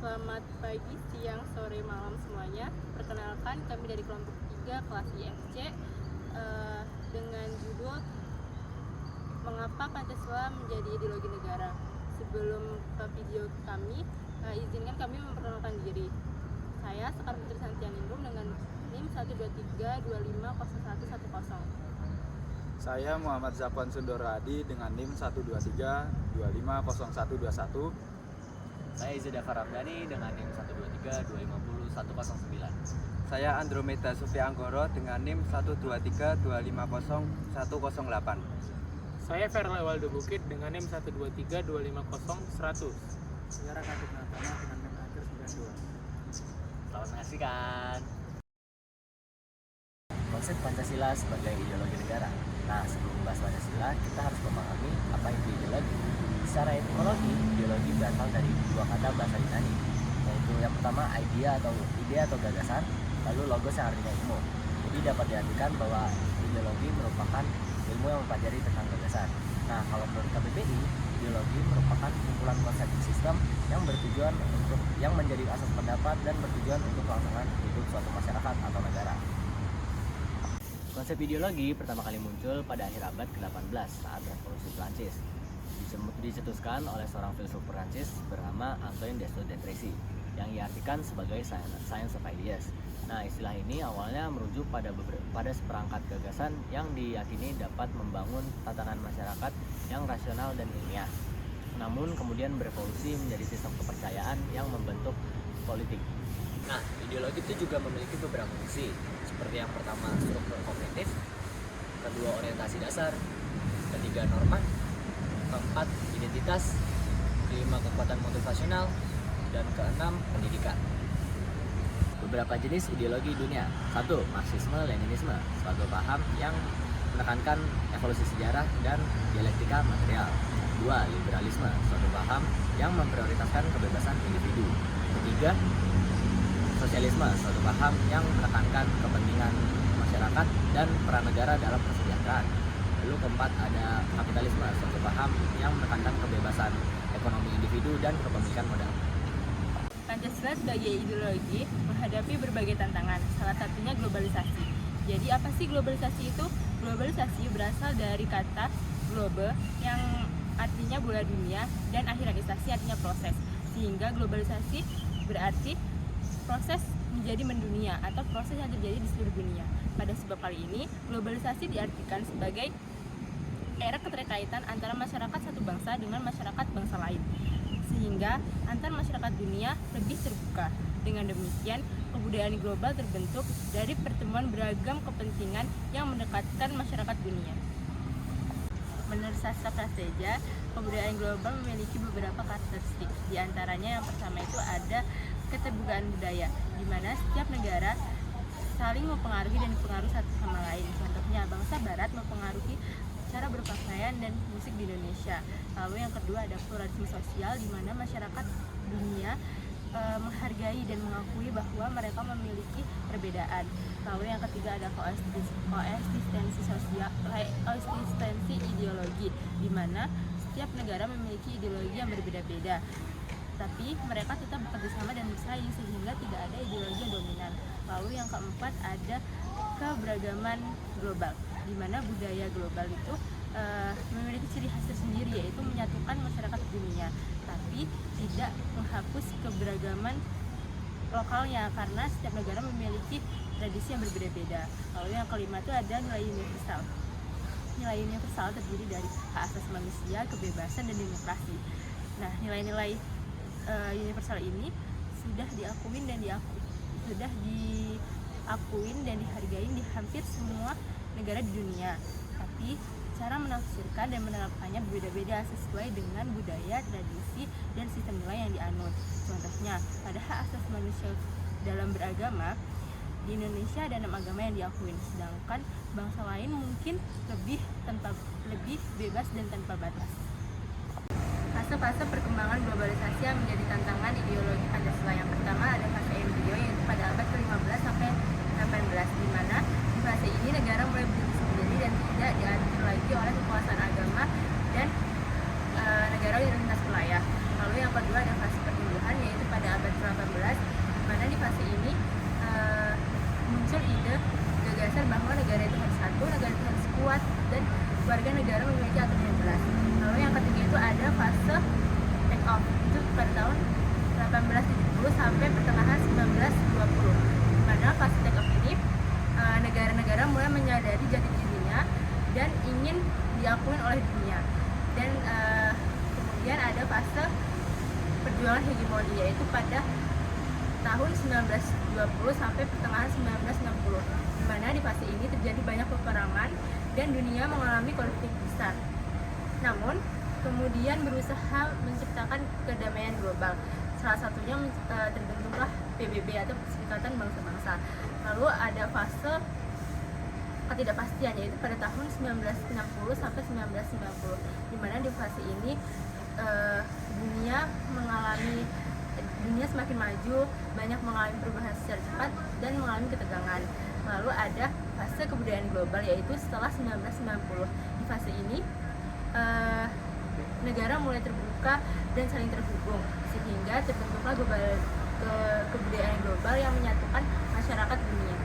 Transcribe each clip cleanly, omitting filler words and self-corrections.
Selamat pagi, siang, sore, malam semuanya. Perkenalkan, kami dari kelompok 3 kelas IFC dengan judul Mengapa Pancasila Menjadi Ideologi Negara. Sebelum ke video kami, izinkan kami memperkenalkan diri. Saya Sekar Putri Santianindrum dengan NIM 123250110. Saya Muhammad Zakwan Sundoradi dengan NIM 123250121. Saya Izida Faramdani dengan NIM 123250109. Saya Andromeda Sofia Anggoro dengan NIM 123250108. Saya Ferla Waldo Bukit dengan NIM 123250100. Saya Raka Natana dengan NIM akhir 92. Selamat menyaksikan. Konsep Pancasila sebagai ideologi negara. Nah, sebelum membahas Pancasila, kita harus memahami apa itu ideologi. Secara etimologi, ideologi berasal dari dua kata bahasa Yunani, yaitu yang pertama ide atau gagasan, lalu logos yang artinya ilmu. Jadi dapat diartikan bahwa ideologi merupakan ilmu yang mempelajari tentang gagasan. Nah, kalau menurut KBBI, ideologi merupakan kumpulan konsep sistem yang menjadi asas pendapat dan bertujuan untuk kelangsungan hidup suatu masyarakat atau negara. Konsep ideologi pertama kali muncul pada akhir abad ke-18 saat Revolusi Prancis. Dicetuskan oleh seorang filsuf Prancis bernama Antoine Desaut de Tracy yang diartikan sebagai science of ideas. Nah, istilah ini awalnya merujuk pada seperangkat gagasan yang diyakini dapat membangun tatanan masyarakat yang rasional dan ilmiah. Namun kemudian berevolusi menjadi sistem kepercayaan yang membentuk politik. Nah, ideologi itu juga memiliki beberapa fungsi, seperti yang pertama struktur kognitif, kedua orientasi dasar, ketiga norma, keempat identitas, kelima kekuatan motivasional, dan keenam pendidikan. Beberapa jenis ideologi dunia. 1. Marxisme-Leninisme, suatu paham yang menekankan evolusi sejarah dan dialektika material. 2. Liberalisme, suatu paham yang memprioritaskan kebebasan individu. 3. Sosialisme, suatu paham yang menekankan kepentingan masyarakat dan peran negara dalam kesejahteraan. Lalu keempat ada kapitalisme, suatu paham yang menekankan kebebasan ekonomi individu dan kepemilikan modal. Pancasila sebagai ideologi menghadapi berbagai tantangan, salah satunya globalisasi. Jadi apa sih globalisasi itu? Globalisasi berasal dari kata globe yang artinya bola dunia dan akhiranisasi artinya proses. Sehingga globalisasi berarti proses menjadi mendunia atau proses yang terjadi di seluruh dunia. Pada sebab kali ini, globalisasi diartikan sebagai era keterkaitan antara masyarakat satu bangsa dengan masyarakat bangsa lain, sehingga antar masyarakat dunia lebih terbuka. Dengan demikian, kebudayaan global terbentuk dari pertemuan beragam kepentingan yang mendekatkan masyarakat dunia. Menurut Sastra Praseja, kebudayaan global memiliki beberapa karakteristik. Di antaranya yang pertama itu ada keterbukaan budaya, di mana setiap negara saling mempengaruhi dan dipengaruhi satu sama lain. Contohnya, bangsa Barat mempengaruhi cara berpakaian dan musik di Indonesia. Lalu yang kedua ada pluralisme sosial, di mana masyarakat dunia menghargai dan mengakui bahwa mereka memiliki perbedaan. Lalu yang ketiga ada koeksistensi ideologi, di mana setiap negara memiliki ideologi yang berbeda-beda, tapi mereka tetap bekerja sama dan bersaing sehingga tidak ada ideologi yang dominan. Lalu yang keempat ada keberagaman global, di mana budaya global itu memiliki ciri khas tersendiri, yaitu menyatukan masyarakat dunia, tapi tidak menghapus keberagaman lokalnya karena setiap negara memiliki tradisi yang berbeda-beda. Lalu yang kelima itu ada nilai universal. Nilai universal terdiri dari hak asasi manusia, kebebasan, dan demokrasi. Nah, nilai-nilai universal ini sudah diakuin dan dihargai di hampir semua negara di dunia. Tapi cara menafsirkan dan menerapkannya berbeda-beda sesuai dengan budaya, tradisi, dan sistem nilai yang dianut. Contohnya, pada hak asasi manusia dalam beragama, di Indonesia ada 6 agama yang diakui, sedangkan bangsa lain mungkin lebih bebas dan tanpa batas. Fase-fase perkembangan globalisasi yang menjadi tantangan ideologi Pancasila. Yang pertama ada fase embrio, yaitu pada abad ke-15 sampai 18, di mana di fase ini negara mulai berdiri sendiri dan tidak diatur lagi oleh kekuasaan agama negara lintas wilayah. Lalu yang kedua ada fase pertumbuhan, yaitu pada abad sampai pertengahan 1920. Di mana fase take off ini negara-negara mulai menyadari jati dirinya dan ingin diakui oleh dunia. Dan kemudian ada fase perjuangan hegemoni, yaitu pada tahun 1920 sampai pertengahan 1960, di mana di fase ini terjadi banyak peperangan dan dunia mengalami konflik besar. Namun kemudian berusaha menciptakan kedamaian global. Salah satunya terbentuklah PBB atau Perserikatan Bangsa-Bangsa. Lalu ada fase ketidakpastian, yaitu pada tahun 1960 sampai 1990, di mana di fase ini dunia semakin maju, banyak mengalami perubahan secara cepat dan mengalami ketegangan. Lalu ada fase kebudayaan global, yaitu setelah 1990. Di fase ini negara mulai terbuka dan saling terhubung, sehingga terbentuklah kebudayaan global yang menyatukan masyarakat dunia.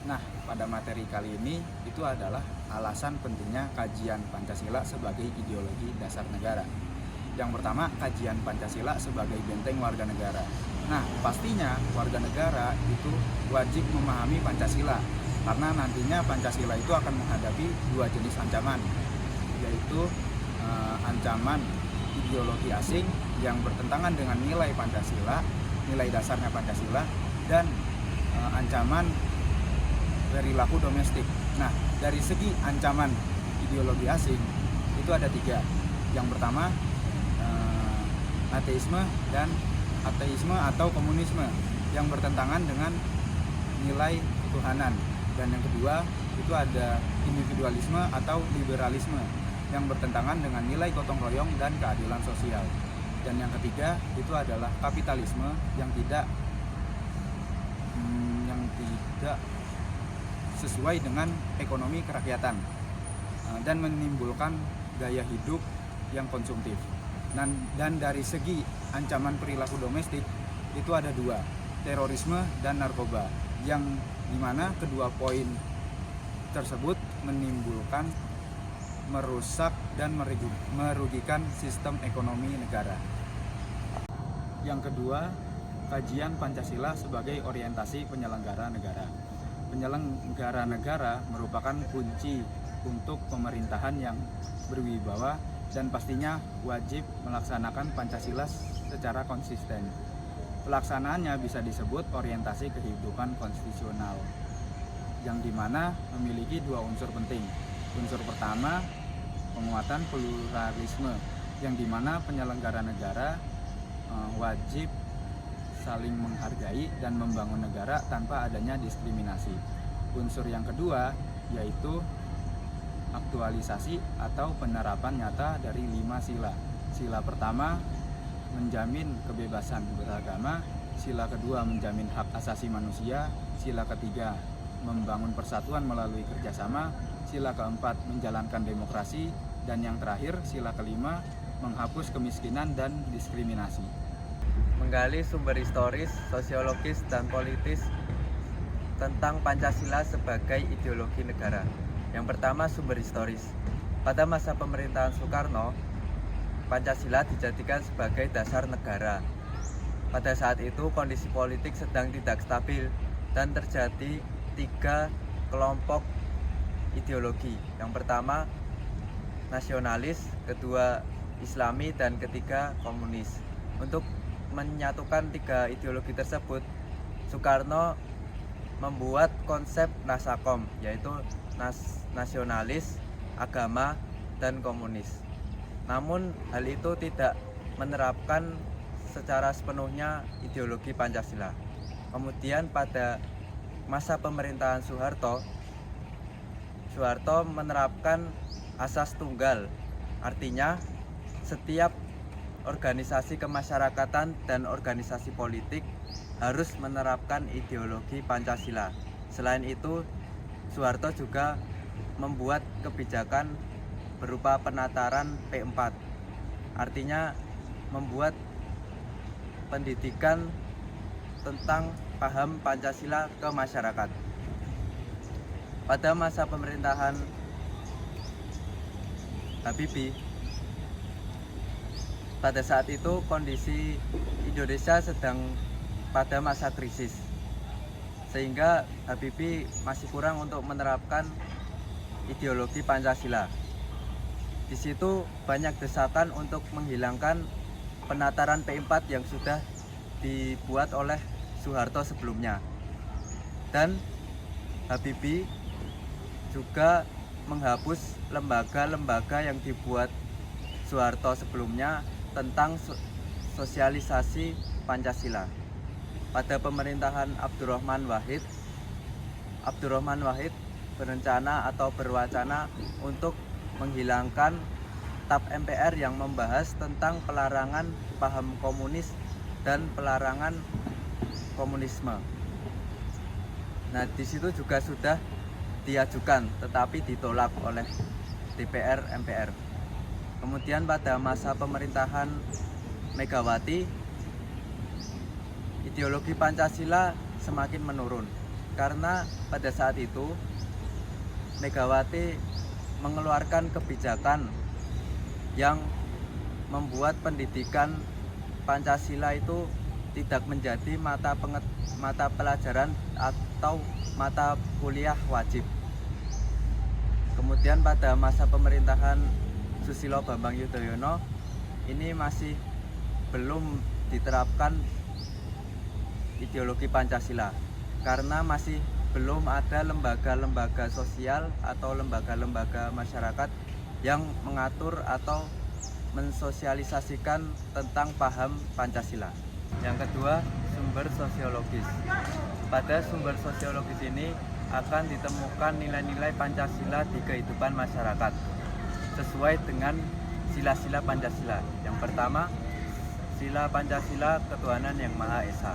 Nah, pada materi kali ini itu adalah alasan pentingnya kajian Pancasila sebagai ideologi dasar negara. Yang pertama, kajian Pancasila sebagai benteng warga negara. Nah, pastinya warga negara itu wajib memahami Pancasila, karena nantinya Pancasila itu akan menghadapi dua jenis ancaman, yaitu ancaman ideologi asing yang bertentangan dengan nilai Pancasila, nilai dasarnya Pancasila, dan ancaman perilaku domestik. Nah, dari segi ancaman ideologi asing itu ada tiga. Yang pertama, ateisme atau komunisme yang bertentangan dengan nilai ketuhanan. Dan yang kedua itu ada individualisme atau liberalisme yang bertentangan dengan nilai gotong royong dan keadilan sosial. Dan yang ketiga itu adalah kapitalisme yang tidak sesuai dengan ekonomi kerakyatan dan menimbulkan gaya hidup yang konsumtif. Dan dari segi ancaman perilaku domestik itu ada dua, terorisme dan narkoba, yang dimana kedua poin tersebut menimbulkan, merusak dan merugikan sistem ekonomi negara. Yang kedua, kajian Pancasila sebagai orientasi penyelenggara negara. Penyelenggara negara merupakan kunci untuk pemerintahan yang berwibawa dan pastinya wajib melaksanakan Pancasila secara konsisten. Pelaksanaannya bisa disebut orientasi kehidupan konstitusional, yang dimana memiliki dua unsur penting. Unsur pertama, penguatan pluralisme, yang dimana penyelenggara negara wajib saling menghargai dan membangun negara tanpa adanya diskriminasi. Unsur yang kedua yaitu aktualisasi atau penerapan nyata dari 5 sila. Sila pertama menjamin kebebasan beragama, sila kedua menjamin hak asasi manusia, sila ketiga membangun persatuan melalui kerjasama, sila keempat menjalankan demokrasi, dan yang terakhir sila kelima menghapus kemiskinan dan diskriminasi. Menggali sumber historis, sosiologis, dan politis tentang Pancasila sebagai ideologi negara. Yang pertama, sumber historis. Pada masa pemerintahan Soekarno, Pancasila dijadikan sebagai dasar negara. Pada saat itu kondisi politik sedang tidak stabil dan terjadi 3 kelompok ideologi. Yang pertama nasionalis, kedua Islami, dan ketiga komunis. Untuk menyatukan 3 ideologi tersebut, Soekarno membuat konsep Nasakom, yaitu nasionalis, agama, dan komunis. Namun hal itu tidak menerapkan secara sepenuhnya ideologi Pancasila. Kemudian pada masa pemerintahan Soeharto menerapkan asas tunggal, artinya setiap organisasi kemasyarakatan dan organisasi politik harus menerapkan ideologi Pancasila. Selain itu, Soeharto juga membuat kebijakan berupa penataran P4, artinya membuat pendidikan tentang paham Pancasila ke masyarakat. Pada masa pemerintahan Habibie, pada saat itu kondisi Indonesia sedang pada masa krisis, sehingga Habibie masih kurang untuk menerapkan ideologi Pancasila. Di situ banyak desakan untuk menghilangkan penataran P4 yang sudah dibuat oleh Soeharto sebelumnya. Dan Habibie juga menghapus lembaga-lembaga yang dibuat Soeharto sebelumnya tentang sosialisasi Pancasila. Pada pemerintahan Abdurrahman Wahid berencana atau berwacana untuk menghilangkan TAP MPR yang membahas tentang pelarangan paham komunis dan pelarangan komunisme. Nah, di situ juga sudah diajukan tetapi ditolak oleh DPR MPR. Kemudian pada masa pemerintahan Megawati, ideologi Pancasila semakin menurun karena pada saat itu Megawati mengeluarkan kebijakan yang membuat pendidikan Pancasila itu tidak menjadi mata pelajaran atau mata kuliah wajib. Kemudian pada masa pemerintahan Susilo Bambang Yudhoyono ini masih belum diterapkan ideologi Pancasila karena masih belum ada lembaga-lembaga sosial atau lembaga-lembaga masyarakat yang mengatur atau mensosialisasikan tentang paham Pancasila. Yang kedua, sumber sosiologis. Pada sumber sosiologis ini akan ditemukan nilai-nilai Pancasila di kehidupan masyarakat sesuai dengan sila-sila Pancasila. Yang pertama, sila Pancasila ketuhanan yang Maha Esa.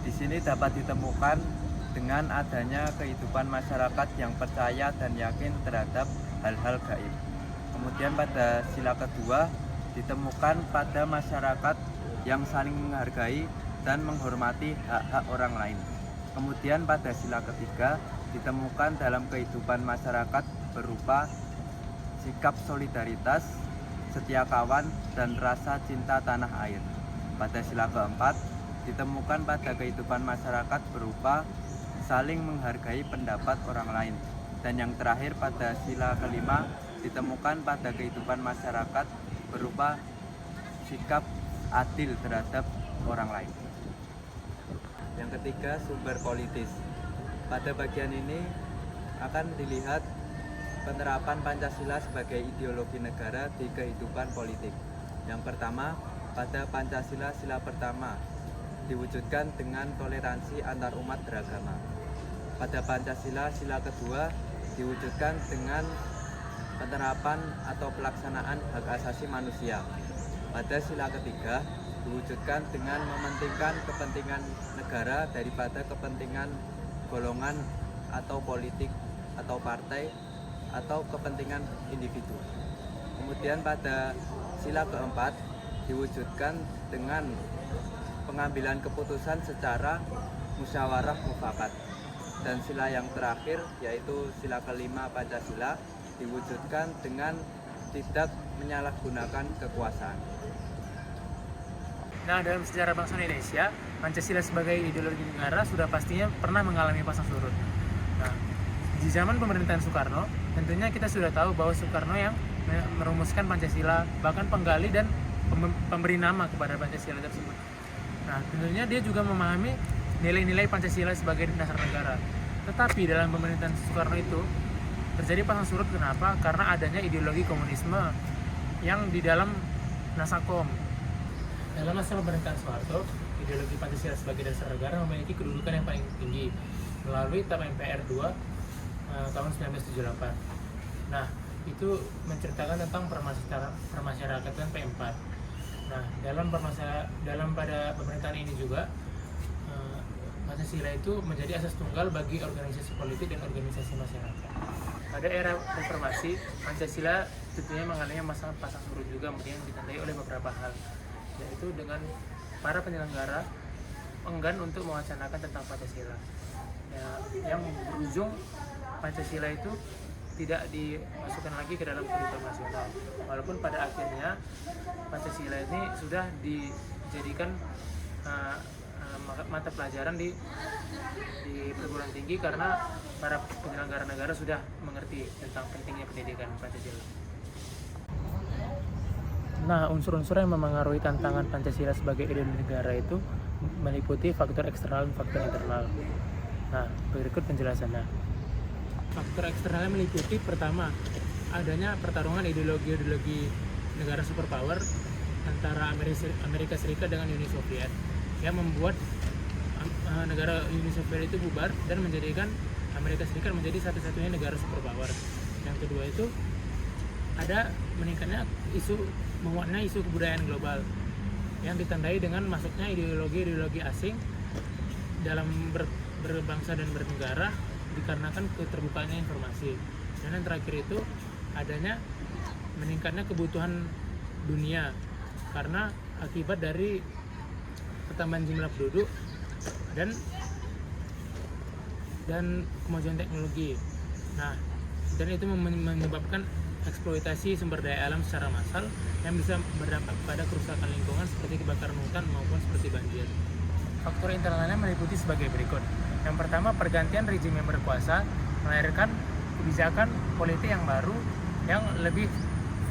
Di sini dapat ditemukan dengan adanya kehidupan masyarakat yang percaya dan yakin terhadap hal-hal gaib. Kemudian pada sila kedua ditemukan pada masyarakat yang saling menghargai dan menghormati hak-hak orang lain. Kemudian pada sila ketiga ditemukan dalam kehidupan masyarakat berupa sikap solidaritas, setia kawan, dan rasa cinta tanah air. Pada sila keempat ditemukan pada kehidupan masyarakat berupa saling menghargai pendapat orang lain. Dan yang terakhir pada sila kelima ditemukan pada kehidupan masyarakat berupa sikap adil terhadap orang lain. Yang ketiga, sumber politis. Pada bagian ini akan dilihat penerapan Pancasila sebagai ideologi negara di kehidupan politik. Yang pertama, pada Pancasila sila pertama diwujudkan dengan toleransi antar umat beragama. Pada Pancasila sila kedua diwujudkan dengan penerapan atau pelaksanaan hak asasi manusia. Pada sila ketiga diwujudkan dengan mementingkan kepentingan negara daripada kepentingan golongan atau politik atau partai atau kepentingan individu. Kemudian pada sila keempat diwujudkan dengan pengambilan keputusan secara musyawarah mufakat. Dan sila yang terakhir yaitu sila kelima Pancasila diwujudkan dengan tidak menyalahgunakan kekuasaan. Nah, dalam sejarah bangsa Indonesia, Pancasila sebagai ideologi negara sudah pastinya pernah mengalami pasang surut. Nah, di zaman pemerintahan Soekarno, tentunya kita sudah tahu bahwa Soekarno yang merumuskan Pancasila, bahkan penggali dan pemberi nama kepada Pancasila tersebut. Nah, tentunya dia juga memahami nilai-nilai Pancasila sebagai dasar negara. Tetapi dalam pemerintahan Soekarno itu terjadi pasang surut. Kenapa? Karena adanya ideologi komunisme yang di dalam Nasakom. Dalam masa pemerintahan Soeharto, ideologi Pancasila sebagai dasar negara memiliki kedudukan yang paling tinggi melalui TAP MPR 2 tahun 1978. Nah, itu menceritakan tentang permasyarakatan P4. Nah, dalam pada pemerintahan ini juga Pancasila itu menjadi asas tunggal bagi organisasi politik dan organisasi masyarakat. Pada era reformasi, Pancasila tentunya mengalami masa pasang surut juga yang ditandai oleh beberapa hal, yaitu dengan para penyelenggara enggan untuk mewacanakan tentang Pancasila, ya, yang berujung Pancasila itu tidak dimasukkan lagi ke dalam kehidupan nasional. Walaupun pada akhirnya Pancasila ini sudah dijadikan mata pelajaran di perguruan tinggi karena para penyelenggara negara sudah mengerti tentang pentingnya pendidikan Pancasila. Nah, unsur-unsur yang memengaruhi tantangan Pancasila sebagai ideologi negara itu meliputi faktor eksternal dan faktor internal. Nah, berikut penjelasannya. Faktor eksternalnya meliputi pertama, adanya pertarungan ideologi negara superpower antara Amerika Serikat dengan Uni Soviet yang membuat negara Uni Soviet itu bubar dan menjadikan Amerika Serikat menjadi satu-satunya negara superpower. Yang kedua itu ada meningkatnya menguatnya isu kebudayaan global yang ditandai dengan masuknya ideologi asing dalam berbangsa dan bernegara dikarenakan keterbukaannya informasi. Dan yang terakhir itu adanya meningkatnya kebutuhan dunia karena akibat dari pertambahan jumlah penduduk dan kemajuan teknologi. Nah, dan itu menyebabkan eksploitasi sumber daya alam secara massal yang bisa berdampak pada kerusakan lingkungan seperti kebakaran hutan maupun seperti banjir. Faktor internalnya meliputi sebagai berikut. Yang pertama, pergantian rezim yang berkuasa melahirkan kebijakan politik yang baru yang lebih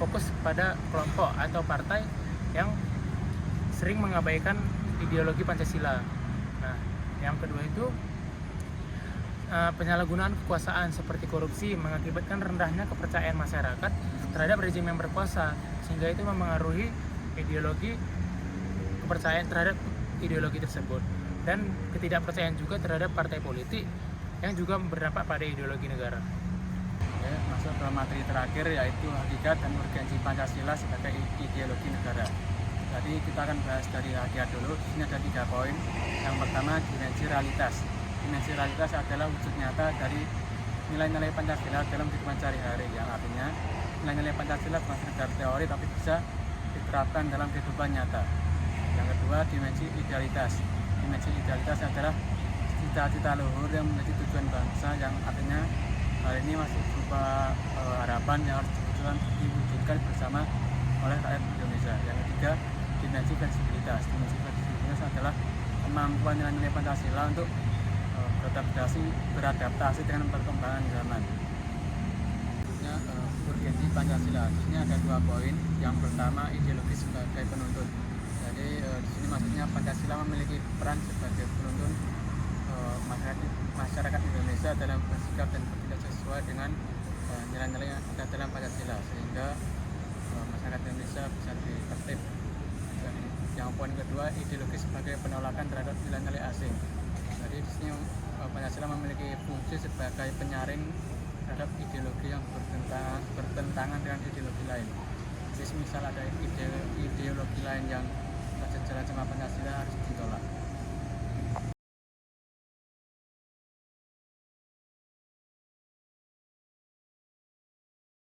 fokus pada kelompok atau partai yang sering mengabaikan ideologi Pancasila. Nah, yang kedua itu penyalahgunaan kekuasaan seperti korupsi mengakibatkan rendahnya kepercayaan masyarakat terhadap rezim yang berkuasa, sehingga itu memengaruhi kepercayaan terhadap ideologi tersebut, dan ketidakpercayaan juga terhadap partai politik yang juga berdampak pada ideologi negara. Ya, masuk ke materi terakhir yaitu hakikat dan urgensi Pancasila sebagai ideologi negara. Jadi kita akan bahas dari hakikat dulu. Di sini ada 3 poin. Yang pertama, dimensi realitas. Dimensi realitas adalah wujud nyata dari nilai-nilai Pancasila dalam kehidupan sehari-hari, yang artinya nilai-nilai Pancasila bukan sekedar teori tapi bisa diterapkan dalam kehidupan nyata. Yang kedua, dimensi idealitas. Dimensi idealitas adalah cita-cita luhur yang menjadi tujuan bangsa, yang artinya hal ini masih berupa harapan yang harus diwujudkan bersama oleh rakyat Indonesia. Yang ketiga, dimensi fleksibilitas. Dimensi fleksibilitas adalah kemampuan nilai-nilai Pancasila untuk beradaptasi dengan perkembangan zaman. Urgensi Pancasila. Di sini ada 2 poin. Yang pertama, ideologi sebagai penuntun. Jadi di sini maksudnya Pancasila memiliki peran sebagai penuntun masyarakat Indonesia dalam bersikap dan bertindak sesuai dengan nilai-nilai yang ada dalam Pancasila, sehingga masyarakat Indonesia bisa lebih tertib. Dan yang poin kedua, ideologi sebagai penolakan terhadap nilai-nilai asing. Jadi di sini Pancasila memiliki fungsi sebagai penyaring terhadap ideologi yang bertentangan dengan ideologi lain. Jadi misal ada ideologi lain yang sejalan sama Pancasila harus ditolak.